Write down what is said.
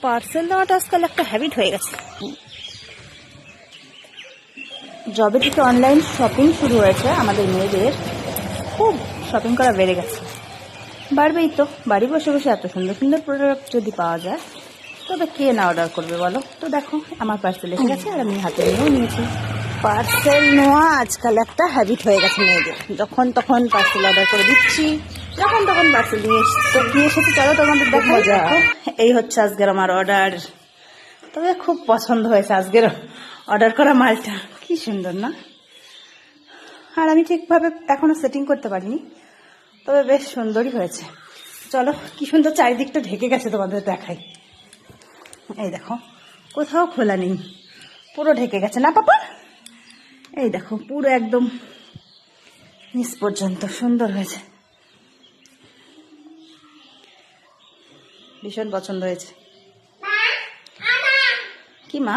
Parcel নেওয়াটা আজকাল একটা হ্যাবিট হয়ে গেছে। যবে থেকে অনলাইন শপিং শুরু হয়েছে আমাদের মেয়েদের খুব শপিং করা বেড়ে গেছে। বাড়বেই তো, বাড়ি বসে বসে এত সুন্দর সুন্দর প্রোডাক্ট যদি পাওয়া যায় তবে কে না অর্ডার করবে বলো? তো দেখো আমার পার্সেল এসে গেছে আর আমি হাতে নিয়েও নিয়েছি। পার্সেল নেওয়া আজকাল একটা হ্যাবিট হয়ে গেছে মেয়েদের। যখন তখন পার্সেল অর্ডার করে দিচ্ছি, যখন তখন পার্সেল নিয়ে এসেছি। চলো তোমাদের দেখো মজা। এই হচ্ছে আজকের আমার অর্ডার। তবে খুব পছন্দ হয়েছে আজকের অর্ডার করা মালটা, কি সুন্দর না? আর আমি ঠিকভাবে এখনো সেটিং করতে পারিনি, তবে বেশ সুন্দরই হয়েছে। চলো কি সুন্দর চারিদিকটা ঢেকে গেছে তোমাদের দেখাই। এই দেখো কোথাও খোলা নেই, পুরো ঢেকে গেছে না পাপা? এই দেখো পুরো একদম নিচ পর্যন্ত সুন্দর হয়েছে, ভীষণ পছন্দ হয়েছে। কি মা?